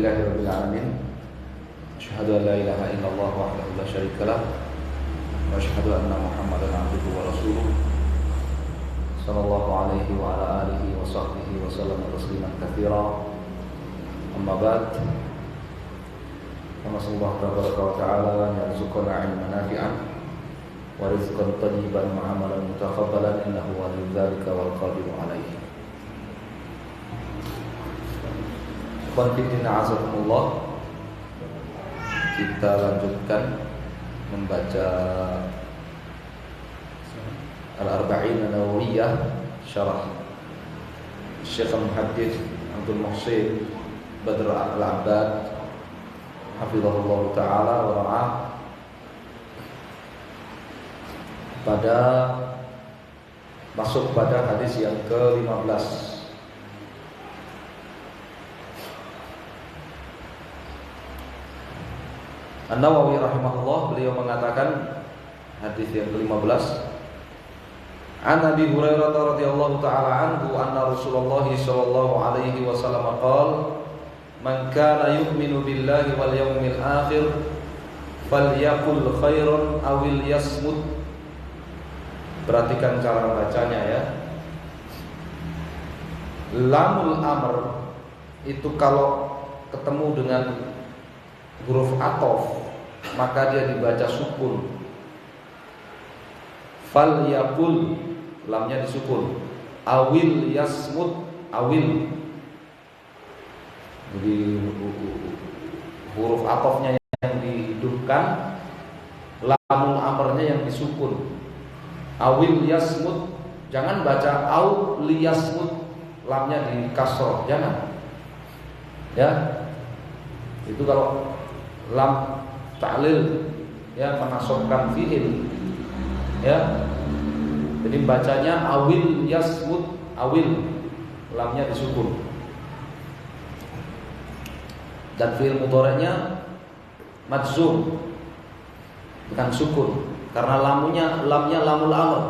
Alhamdulillahirabbil alamin. Asyhadu an la ilaha illallah wahdahu la syarika lah wa asyhadu anna Muhammadan abduhu wa rasuluh sallallahu alaihi wa ala alihi wa sahbihi wa sallam tasliman katsira. Amma ba'd. Nasallahu tabaraka wa ta'ala an yarzuqana 'ilman nafi'an wa rizqan thayyiban wa 'amalan mutaqabbalan innahu waliyyu dzalika wal qadiru 'alaihi. Qanfitina azakumullah. Kita lanjutkan membaca Al-Arba'in An-Nawawiyah syarah Syekh Muhaddits Abdul Muhsin Badr Al-Abbad hafizahullah ta'ala wa ra'ah, pada masuk pada hadis yang ke-15. An-Nawawi rahimahullah, beliau mengatakan hadis yang ke-15, An Abi Hurairah radhiyallahu taala anhu anna Rasulullah sallallahu alaihi wasallam qala man kana yu'minu billahi wal yawmil akhir falyaqul khairan aw liyasmut. Perhatikan cara bacanya ya. Lamul amr itu kalau ketemu dengan huruf atof maka dia dibaca sukun. Fal yaqul, lamnya disukun. Awil yasmut, awil. Jadi huruf atofnya yang dihidupkan, lamul amrnya yang disukun. Awil yasmut, jangan baca au liyasmut, lamnya di kasroh, jangan. Ya. Itu kalau lam ta'lil ya, menasabkan fi'il ya. Jadi bacanya awil yasmut, awil, lamnya disukun. Dan fi'il mudhari'nya majzum, bukan sukun, karena lamnya lamul amr.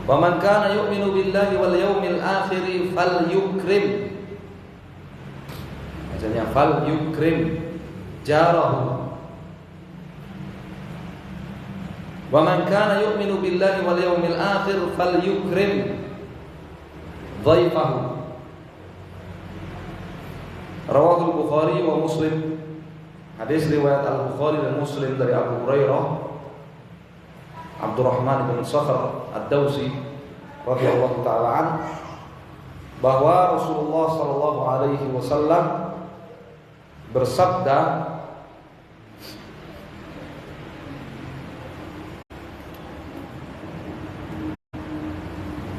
Wa man kana yu'minu billahi wal yawmil akhir falyukrim. Bacanya fal yukrim jarahu. Wa man kana yu'minu billahi wal yawmil akhir falyukrim dhaifahu. Rawahul Bukhari wa Muslim. Hadis riwayat Al-Bukhari dan Muslim dari Abu Hurairah Abdurrahman bin Sakhr Ad-Dawsi radhiyallahu taala an, bahwa Rasulullah sallallahu alaihi wasallam bersabda,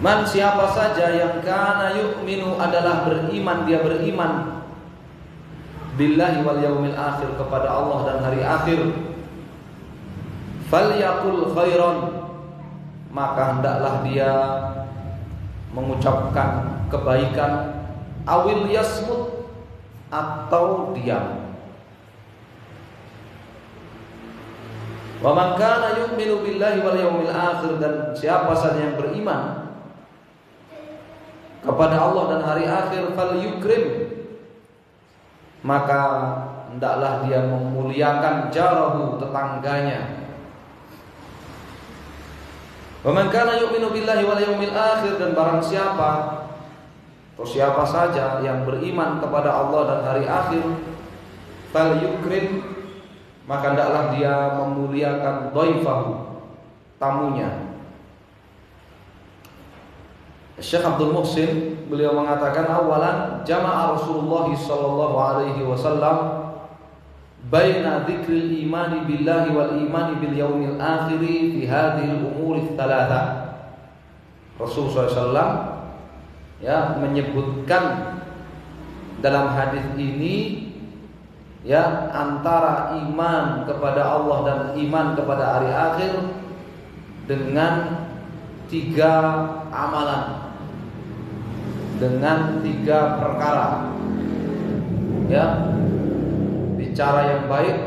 man, siapa saja yang kana yu'minu adalah beriman, dia beriman billahi wal yaumil akhir, kepada Allah dan hari akhir, falyaqul khairan, maka hendaklah dia mengucapkan kebaikan, awil yasmut, atau diam. Wa man kana yu'minu billahi wal yaumil akhir, dan siapa saja yang beriman kepada Allah dan hari akhir, falyukrim, maka hendaklah dia memuliakan jarahu, tetangganya. Wa man kana yu'minu billahi wal yaumil akhir, dan barang siapa atau siapa saja yang beriman kepada Allah dan hari akhir, falyukrim, maka hendaklah dia memuliakan dhaifahu, tamunya. Syekh Abdul Muhsin beliau mengatakan, awalan jama'a Rasulullah sallallahu alaihi wasallam baina dzikril imani billahi wal imani bil yaumil akhir fi hadhihi al umuri tsalatsa. Rasulullah sallallahu ya menyebutkan dalam hadis ini ya antara iman kepada Allah dan iman kepada hari akhir dengan 3 amalan, dengan 3 perkara ya. Bicara yang baik,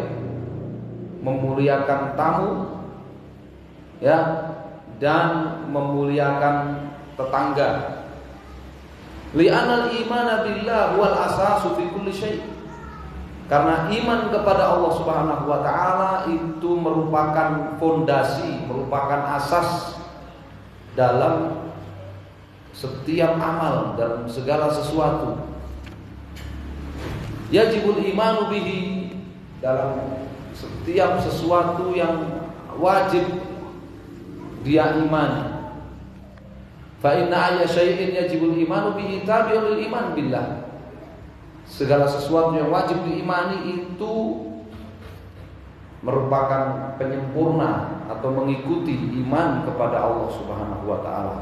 memuliakan tamu ya, dan memuliakan tetangga. Li'anal imana billah wal asasu fi kulli syai'. Karena iman kepada Allah Subhanahu wa taala itu merupakan fondasi, merupakan asas dalam setiap amal, dalam segala sesuatu. Yajibul imanu bihi, dalam setiap sesuatu yang wajib dia imani. Fa inna ayya syai'in yajibul imanu bihi tabi'un lil iman billah. Segala sesuatu yang wajib diimani itu merupakan penyempurna atau mengikuti iman kepada Allah Subhanahu wa taala.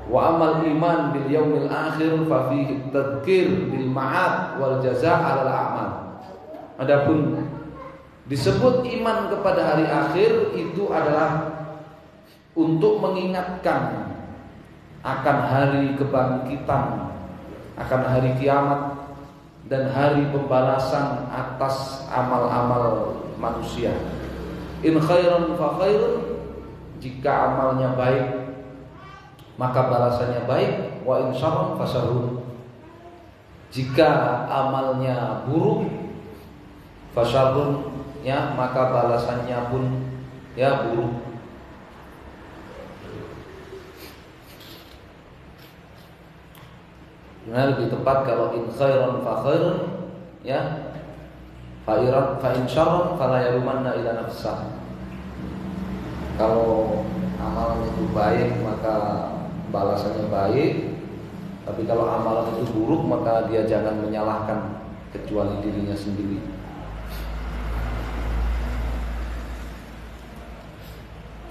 Wa amal iman bil yaumil akhir fa fihi tadhkir bil ma'ad wal jazaa' 'alal a'mal. Adapun disebut iman kepada hari akhir itu adalah untuk mengingatkan akan hari kebangkitan, akan hari kiamat dan hari pembalasan atas amal-amal manusia. In khairan fa khairun, jika amalnya baik maka balasannya baik, wa in syarran fa syarrun, jika amalnya buruk fa syarrun, ya maka balasannya pun ya buruk. Nah, lebih tepat kalau in khairan fa khairun, ya fa in syarran fala yalumanna ila nafsah. Kalau amalan itu baik maka balasannya baik, tapi kalau amalan itu buruk maka dia jangan menyalahkan kecuali dirinya sendiri.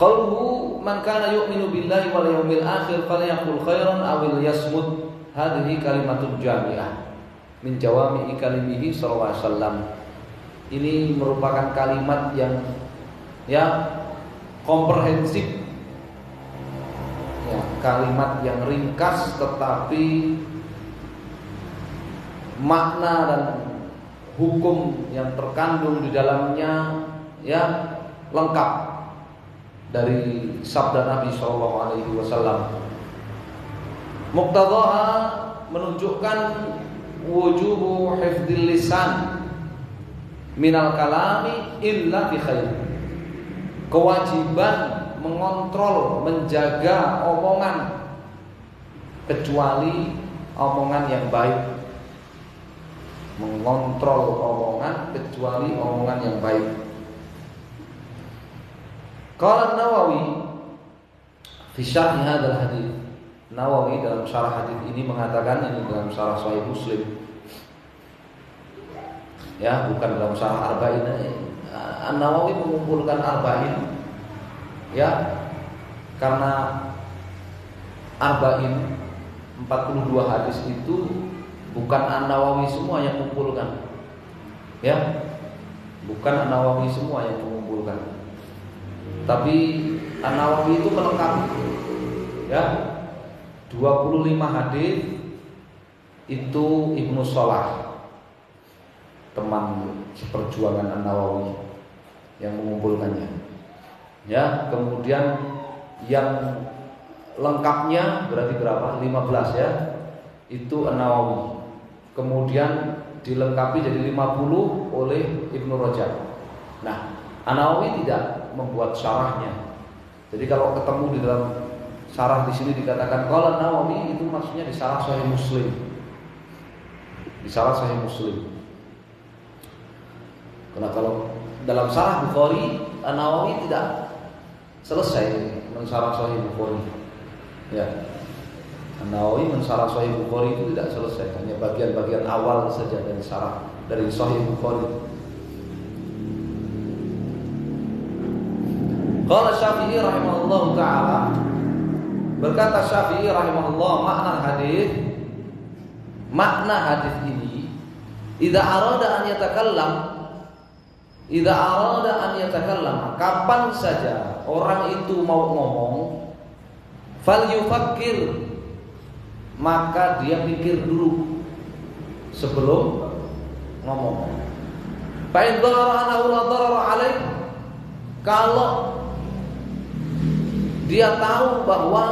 Qaluhu man kana yu'minu billahi wal yawmil akhir falyaqul khairan aw liyasmut. Hadhihi kalimatun jami'ah min jawami'i kalimihi sallallahu alaihi wasallam. Ini merupakan kalimat yang komprehensif, ya, kalimat yang ringkas tetapi makna dan hukum yang terkandung di dalamnya ya lengkap dari sabda Nabi sallallahu alaihi wasallam. Muqtadhaha menunjukkan wujubu hifdzil lisan minal kalami illa bi khair. Kewajiban mengontrol, menjaga omongan kecuali omongan yang baik. Mengontrol omongan kecuali omongan yang baik. Qala Nawawi fi syarh hadzal hadits. Nawawi dalam syarah hadis ini mengatakan, ini dalam syarah Sahih Muslim, ya bukan dalam syarah Arba'in. Nawawi mengumpulkan Arba'in, ya karena Arba'in 42 hadis itu bukan An-Nawawi semua yang mengumpulkan, ya bukan An-Nawawi semua yang mengumpulkan, tapi An-Nawawi itu melengkapi, ya 25 hadis itu Ibnu Shalah, teman seperjuangan An-Nawawi, yang mengumpulkannya. Ya, kemudian yang lengkapnya berarti berapa? 15 ya. Itu An-Nawawi. Kemudian dilengkapi jadi 50 oleh Ibnu Rajab. Nah, An-Nawawi tidak membuat syarahnya. Jadi kalau ketemu di dalam syarah di sini dikatakan qala Nawawi, itu maksudnya di syarah Sahih Muslim. Di syarah Sahih Muslim. Karena kalau dalam syarah Bukhari, Nawawi tidak selesai mensyarah Sahih Bukhari. Ya. Nawawi mensyarah Sahih Bukhari itu tidak selesai, hanya bagian-bagian awal saja dari syarah dari Sahih Bukhari. Qala Syafi'i rahimahullahu taala, berkata Syafi'i rahimahullah, makna hadis ini, idza arada an yatakallam, kapan saja orang itu mau ngomong, fal yufakkir, maka dia pikir dulu sebelum ngomong. Fa in darara anhu la darara alaih, kalau dia tahu bahwa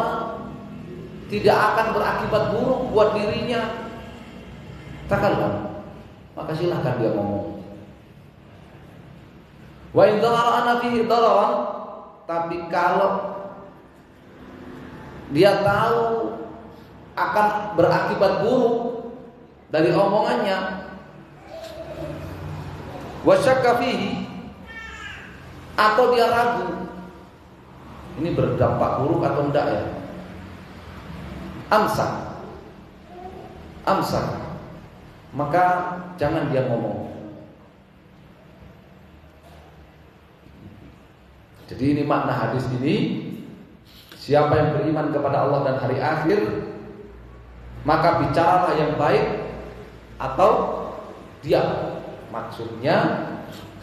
tidak akan berakibat buruk buat dirinya, takallam, maka silahkan dia ngomong. Wa in dhahara anna fihi dararan, tapi kalau dia tahu akan berakibat buruk dari omongannya, wa syakka fihi, atau dia ragu ini berdampak buruk atau enggak ya, amsak, maka jangan dia ngomong. Jadi ini makna hadis ini, siapa yang beriman kepada Allah dan hari akhir, maka bicaralah yang baik atau diam. Maksudnya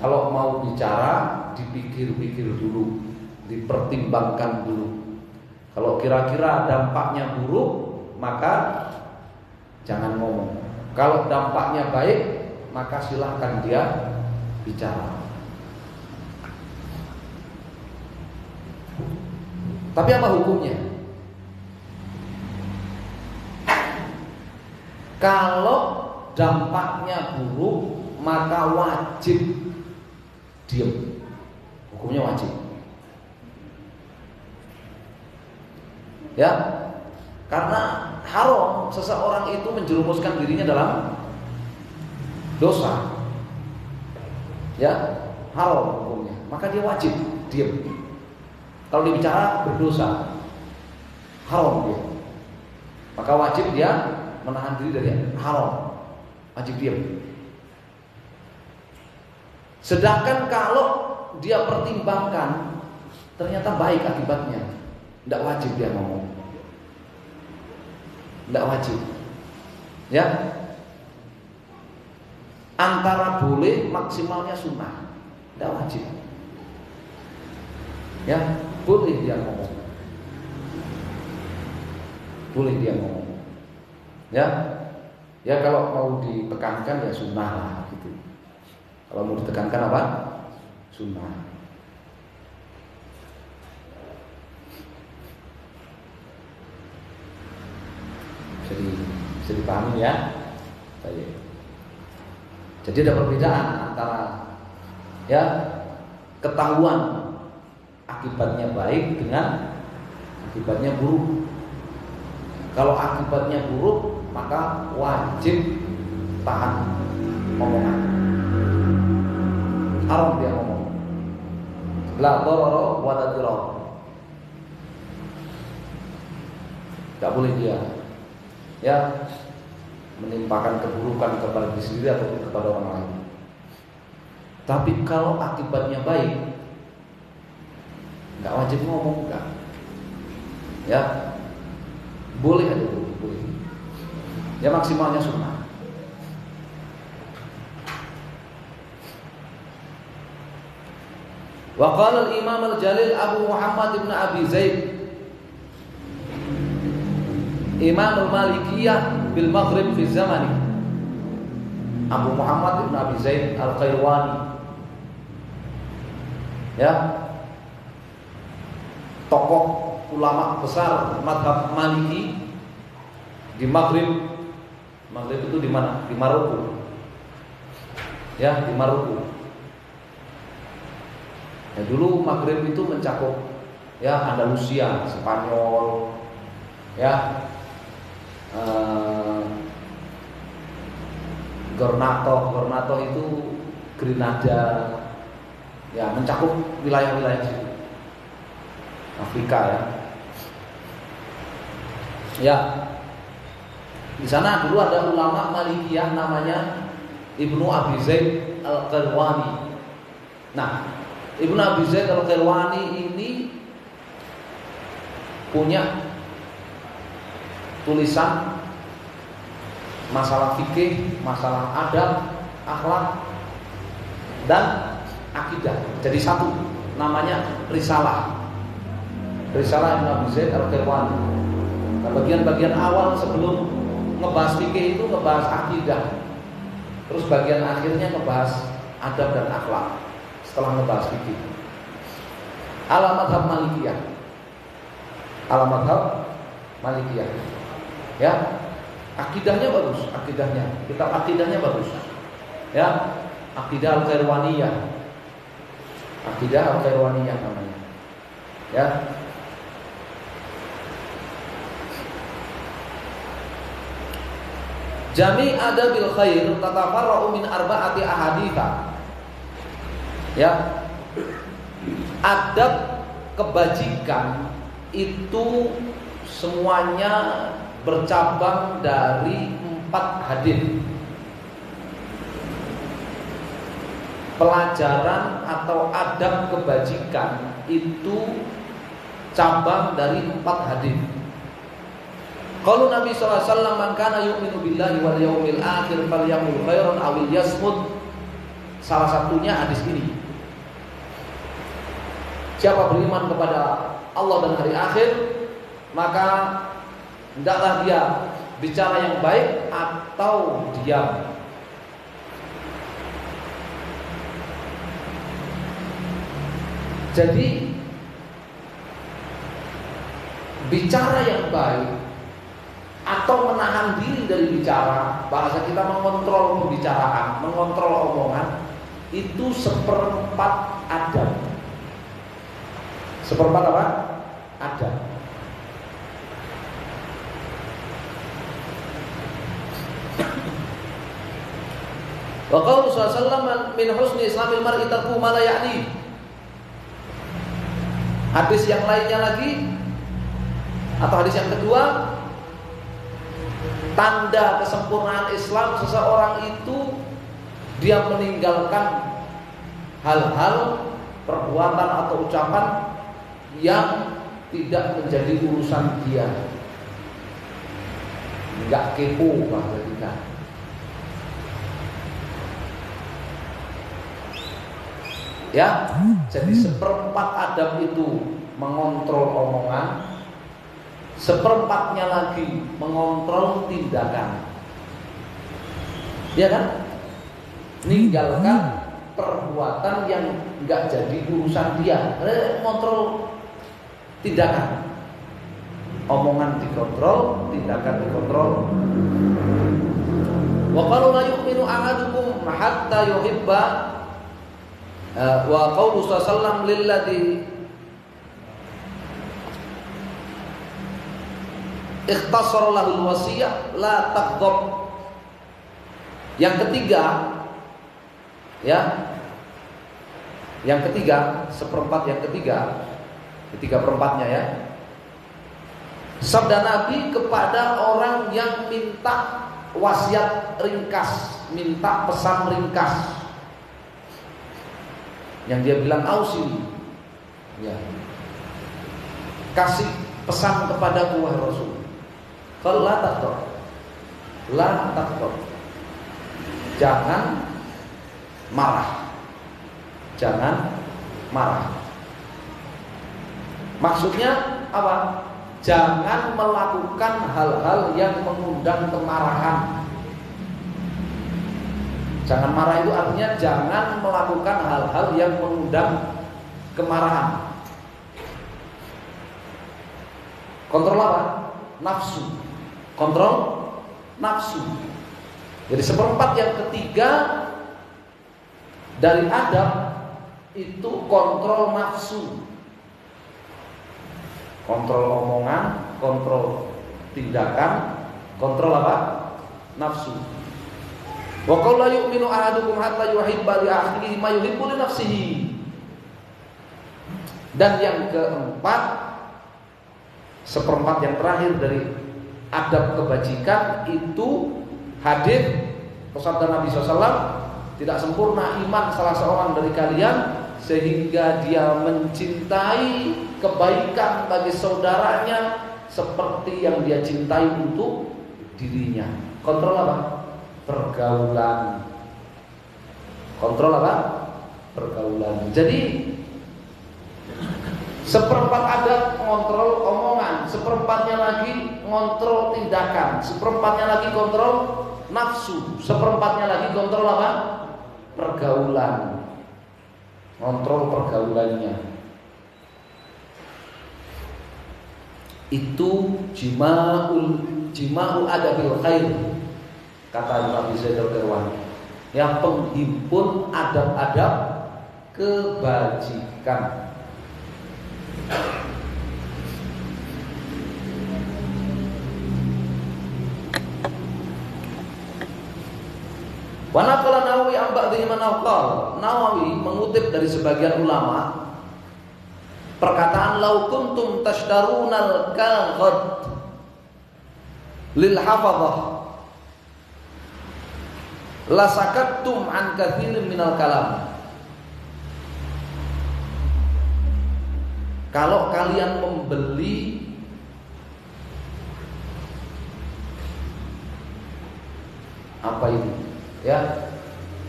kalau mau bicara dipikir-pikir dulu, dipertimbangkan dulu. Kalau kira-kira dampaknya buruk, maka jangan ngomong. Kalau dampaknya baik, maka silahkan dia bicara. Tapi apa hukumnya? Kalau dampaknya buruk, maka wajib diam. Hukumnya wajib. Ya, karena haram seseorang itu menjerumuskan dirinya dalam dosa. Ya, haram hukumnya. Maka dia wajib diam. Kalau dia bicara berdosa, haram dia, maka wajib dia menahan diri dari haram, wajib diam. Sedangkan kalau dia pertimbangkan ternyata baik akibatnya, tidak wajib dia ngomong, tidak wajib. Ya, antara boleh maksimalnya sunnah, tidak wajib. Ya, boleh dia ngomong, boleh dia ngomong. Ya, ya kalau mau ditekankan ya sunnah lah gitu. Kalau mau ditekankan apa? Sunnah. Bisa dipahami ya? Baik. Jadi ada perbedaan antara ya ketahuan akibatnya baik dengan akibatnya buruk. Kalau akibatnya buruk, maka wajib tahan omongan. Haram dia ngomong. La darara wa la dirar. Tidak boleh dia ya menimpakan keburukan kepada diri sendiri ataupun kepada orang lain. Tapi kalau akibatnya baik, nggak wajib ngomong, enggak. Ya, boleh aja, boleh. Ya maksimalnya sunnah. Wa qala al-Imam al-Jalil Abu Muhammad ibn Abi Zaid, Imam al-Malikiyah bil Maghrib fi zamani, Abu Muhammad ibn Abi Zaid al-Qairwani. Ya, tokoh ulama besar mazhab Maliki di Maghrib. Maghrib itu di mana? Di Maroko. Ya, di Maroko. Ya, dulu Maghrib itu mencakup ya Andalusia, Spanyol, ya, Granada itu Grenada, ya mencakup wilayah-wilayah situ. Afrika ya. Ya. Di sana dulu ada ulama Malikiyah namanya Ibnu Abi Zaid Al-Qairwani. Nah, Ibnu Abi Zaid Al-Qairwani ini punya tulisan masalah fikih, masalah adab, akhlak dan akidah. Jadi satu, namanya Risalah. Risalah Ibnu Abi Zaid Al-Qairwani. Nah, bagian-bagian awal sebelum ngebahas fikih itu ngebahas akidah. Terus bagian akhirnya ngebahas adab dan akhlak setelah ngebahas fikih. Ala madhab Malikiyah. Ala madhab Malikiyah. Ya. Akidahnya bagus, kitab akidahnya bagus. Ya. Akidah Al-Qairwaniyah. Akidah Al-Qairwaniyah namanya. Ya. Jami' adabil khair tatafarra'u min arba'ati ahaditha. Ya. Adab kebajikan itu semuanya bercabang dari 4 hadis. Pelajaran atau adab kebajikan itu cabang dari 4 hadis. Kalau Nabi sallallahu alaihi wasallam, "Man kana yu'minu billahi wal yaumil akhir falyaqul khairan aw liyasmut." Salah satunya hadis ini. Siapa beriman kepada Allah dan hari akhir, maka hendaklah dia bicara yang baik atau diam. Jadi bicara yang baik atau menahan diri dari bicara, bahasa kita mengontrol pembicaraan, mengontrol omongan, itu seperempat adab. Seperempat apa? Adab. Wa qaulu sallallahu alaihi wasallam min husni islamil mar'i tarku ma la ya'ni. Hadis yang lainnya lagi, atau hadis yang kedua, tanda kesempurnaan Islam seseorang itu dia meninggalkan hal-hal, perbuatan atau ucapan yang tidak menjadi urusan dia. Enggak kepo bahasa kita. Ya, jadi seperempat adab itu mengontrol omongan, seperempatnya lagi mengontrol tindakan. Ya kan? Ninggalkan perbuatan yang enggak jadi urusan dia. Kontrol tindakan. Omongan dikontrol, tindakan dikontrol. Wa qalu la yu'minu ahadukum hatta yuhibba wa qaulu sallallahu lilladzi ikhtasara lahul wasiyah la taghdab. Yang ketiga, ya. Yang ketiga, seperempat yang ketiga, ketiga perempatnya ya. Sabda Nabi kepada orang yang minta wasiat ringkas, minta pesan ringkas. Yang dia bilang ausili, ya, kasih pesan kepada wahai Rasul. Kalau la taktor, jangan marah, jangan marah. Maksudnya apa? Jangan melakukan hal-hal yang mengundang kemarahan. Jangan marah itu artinya jangan melakukan hal-hal yang mengundang kemarahan. Kontrol apa? Nafsu. Kontrol nafsu. Jadi seperempat yang ketiga dari adab itu kontrol nafsu. Kontrol omongan, kontrol tindakan, kontrol apa? Nafsu. Wa qul la yu'minu ahadukum hatta yuhibba li akhihi ma yuhibbu li nafsihi. Dan yang keempat, seperempat yang terakhir dari adab kebajikan itu hadis sabda Nabi SAW, tidak sempurna iman salah seorang dari kalian sehingga dia mencintai kebaikan bagi saudaranya seperti yang dia cintai untuk dirinya. Kontrol apa? Pergaulan. Kontrol apa? Pergaulan. Jadi seperempat adab ngontrol omongan, seperempatnya lagi ngontrol tindakan, seperempatnya lagi kontrol nafsu, seperempatnya lagi kontrol apa? Pergaulan. Ngontrol pergaulannya. itu jima'u adabil khair, kata Imam Abi Zaid Al-Qirawani, yang penghimpun adab-adab kebajikan. Wa naqala Nawawi an ba'dhi man qala, Nawawi mengutip dari sebagian ulama perkataan lau kuntum tashtarunal kalghad lil hafadhah la sakattum an katsirin minal kalam. Kalau kalian membeli apa itu? Ya,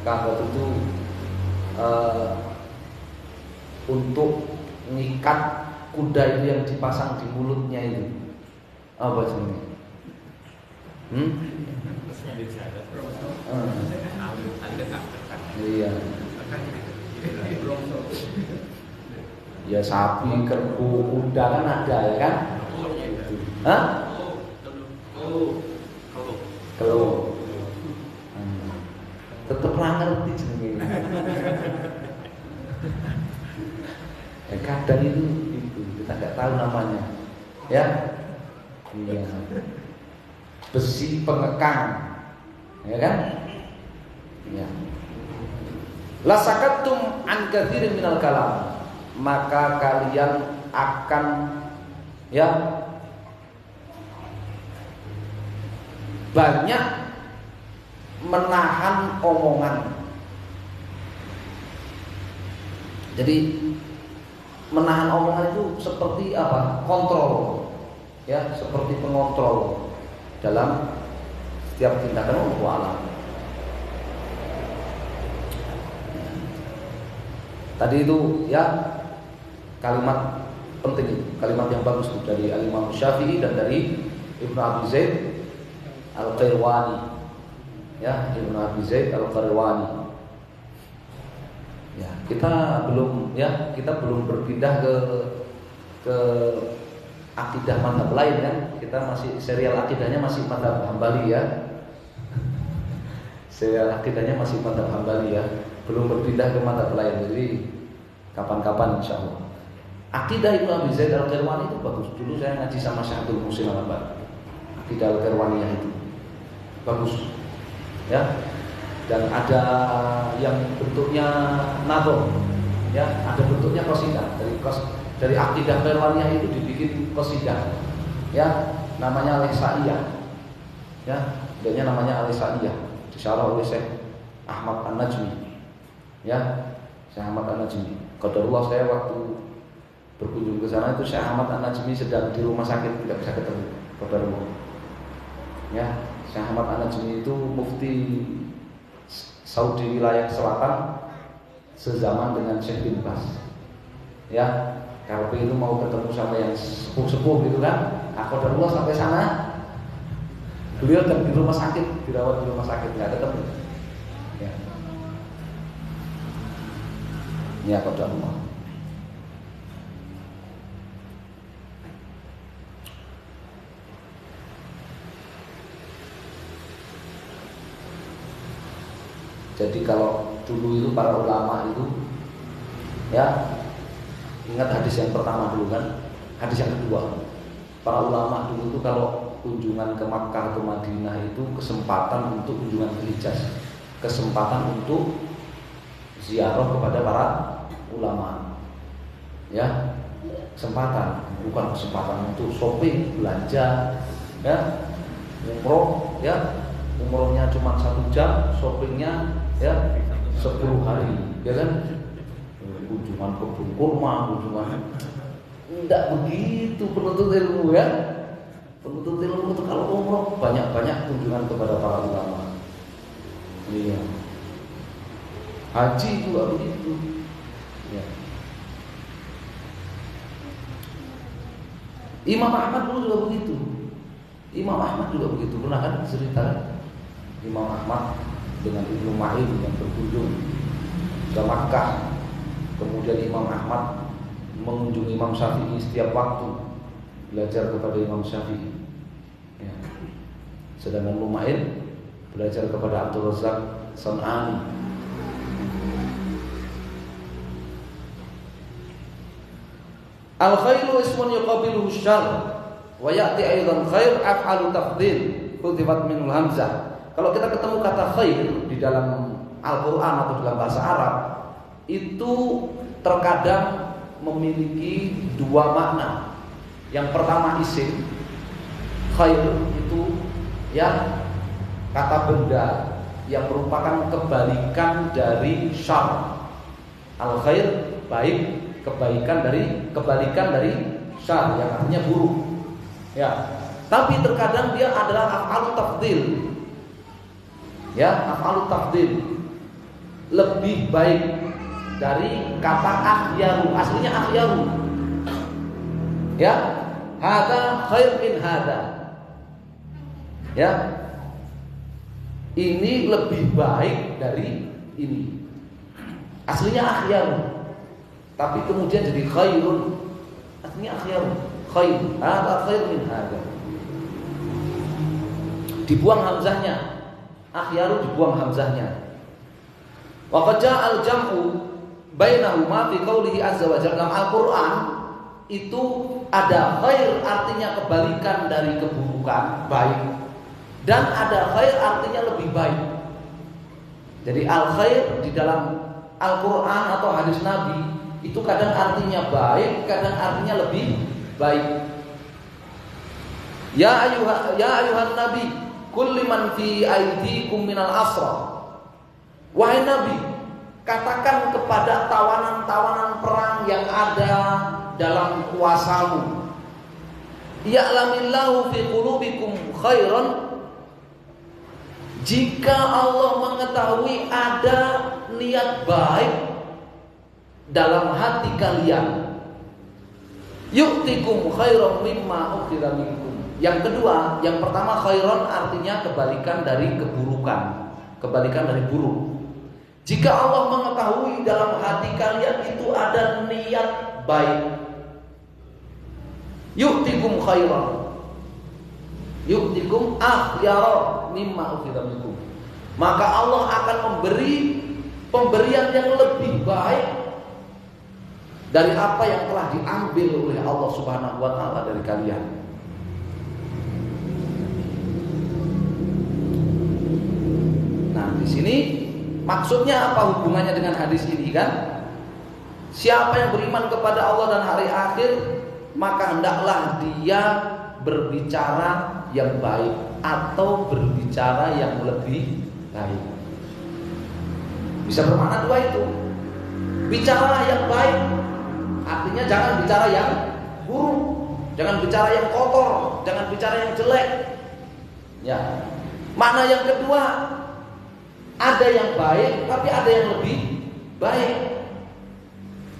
kalghad itu untuk ngikat kuda itu yang dipasang di mulutnya itu apa sebenarnya? Iya. Ya sapi, kerbau, kuda kan ada ya kan? Hah? Kalau tetep ngerti jenenge. Kadang itu kita nggak tahu namanya, ya. Iya. Besi pengekang, ya kan? Ya. La sakattum an katsirin minal kalam, maka kalian akan ya banyak menahan omongan. Jadi menahan omongan itu seperti apa? Kontrol, ya, seperti pengontrol dalam setiap tindakan Allah. Tadi itu ya kalimat penting itu, kalimat yang bagus itu dari Imam Syafi'i dan dari Ibnu Abi Zaid Al-Qirawani. Ya, Ibnu Abi Zaid Al-Qirawani. Ya, kita belum berpindah ke akidah mazhab lain kan. Kita masih serial akidahnya masih mazhab Hambali ya. Serial akidahnya masih mazhab Hambali ya. Belum berpindah ke mazhab lain. Jadi kapan-kapan insyaallah. Akidah Ibnu Abi Zaid Al-Qirawani itu bagus. Dulu saya ngaji sama Syekh Abdul Muhsin Al-Abbad. Akidah Al-Qirawani itu bagus. Ya. Dan ada yang bentuknya nadhom, ya, ada bentuknya qasidah. Dari akidah Qirawani itu dibikin qasidah, ya, namanya Al-Ihsaiyah, ya, adanya namanya Al-Ihsaiyah, disyarah oleh Syekh Ahmad An-Najmi, ya, Syekh Ahmad An-Najmi. Qadarullah saya waktu berkunjung ke sana itu Syekh Ahmad An-Najmi sedang di rumah sakit, tidak bisa ketemu. Qadarullah, ya, Syekh Ahmad An-Najmi itu mufti Saudi wilayah selatan sezaman dengan Syekh bin Baz. Ya, KLP itu mau ketemu sama yang sepuh-sepuh gitu kan. Aku darulah sampai sana. Beliau kan di rumah sakit, dirawat di rumah sakit, nggak ketemu. Ya. Ini aku darulah. Jadi kalau dulu itu para ulama itu, ya, ingat hadis yang pertama dulu kan, hadis yang kedua. Para ulama dulu itu kalau kunjungan ke Makkah atau Madinah itu kesempatan untuk kunjungan ke Hijaz, kesempatan untuk ziarah kepada para ulama, ya, kesempatan, bukan kesempatan untuk shopping, belanja, ya, umroh, ya, umrohnya cuma 1 jam, shoppingnya ya 10 hari, ya kan? Kunjungan kebun kurma, kunjungan, tidak begitu penuntut ilmu ya. Penuntut ilmu itu kalau umroh banyak-banyak kunjungan kepada para ulama. Iya. Haji juga begitu. Ya. Imam Ahmad dulu juga begitu. Imam Ahmad juga begitu. Pernah kan cerita Imam Ahmad dengan Ibnu Ma'in yang berkunjung ke Makkah. Kemudian Imam Ahmad mengunjungi Imam Syafi'i setiap waktu. belajar kepada Imam Syafi'i. Ya. Sedangkan Lumain belajar kepada Abdul Razak San'ani. Al-khairu ismun yuqabiluhu syarr wa ya'ti aidan khair af'alu tafdhil khudifat minul hamzah. Kalau kita ketemu kata khair di dalam Al-Qur'an atau dalam bahasa Arab, itu terkadang memiliki dua makna. Yang pertama isim, khair itu ya kata benda yang merupakan kebalikan dari syarr. Al-khair baik, kebalikan dari syarr yang artinya buruk. Ya. Tapi terkadang dia adalah af'alu tafdhil. Ya, af'alu tafdhil. Lebih baik dari kata akhyaru. Aslinya akhyaru. Ya, hadza khair min hadza. Ya. Ini lebih baik dari ini. Aslinya akhyaru. Tapi kemudian jadi khairun. Aslinya akhyaru. Khair. Hadza khair min hadza. Dibuang hamzahnya. Akhyaru dibuang hamzahnya. Wa qad ja'a al-jam'u bainahuma fi qoulihi azza wa jalla. Dalam Al-Qur'an itu ada khair artinya kebalikan dari keburukan, baik. Dan ada khair artinya lebih baik. Jadi al-khair di dalam Al-Qur'an atau hadis Nabi itu kadang artinya baik, kadang artinya lebih baik. Ya ayuhan nabi, kulli man fi aydikum minal asra. Wahai Nabi, katakan kepada tawanan-tawanan perang yang ada dalam kuasamu, ya'lamillahu fi qulubikum khairan. Jika Allah mengetahui ada niat baik dalam hati kalian, yu'tikum khairan mimma ukhidha minkum. Yang kedua, yang pertama khairan artinya kebalikan dari keburukan, kebalikan dari buruk. Jika Allah mengetahui dalam hati kalian itu ada niat baik, yu'tikum khairan, yu'tikum akhyara mimma ukhidha minkum. Maka Allah akan memberi pemberian yang lebih baik dari apa yang telah diambil oleh Allah Subhanahu wa taala dari kalian. Nah, di sini maksudnya apa hubungannya dengan hadis ini kan? Siapa yang beriman kepada Allah dan hari akhir, maka hendaklah dia berbicara yang baik atau berbicara yang lebih baik. Bisa bermakna dua itu. Bicaralah yang baik, artinya jangan bicara yang buruk, jangan bicara yang kotor, jangan bicara yang jelek. Ya. Makna yang kedua, ada yang baik, tapi ada yang lebih baik.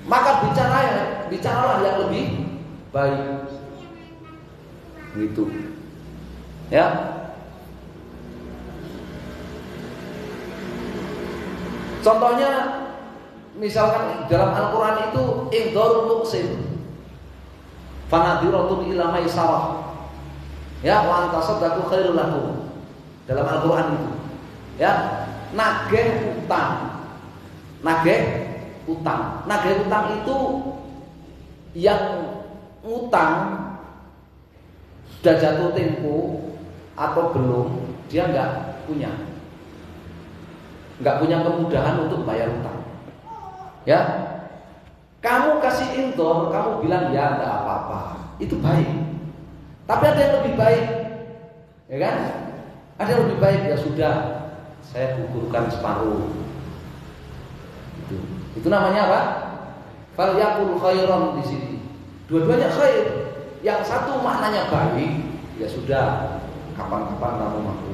Maka bicaralah yang lebih baik. Gitu. Ya. Contohnya, misalkan dalam Al-Quran itu Ihdharul muqsin fanadiratun ila maisarah. Ya, wa antasaddaqu khairul lakum. Dalam Al-Quran itu. Ya. Nageh utang. Nageh utang itu yang utang sudah jatuh tempo atau belum, dia nggak punya kemudahan untuk bayar utang. Ya, kamu kasih intor, kamu bilang ya nggak apa-apa, itu baik. Tapi ada yang lebih baik, ya kan? Ada yang lebih baik, ya sudah, saya gugurkan separuh. Itu namanya apa? Falyakul khairan di sini. Dua-duanya khair. Yang satu maknanya baik, ya sudah, kapan-kapan kamu mampu.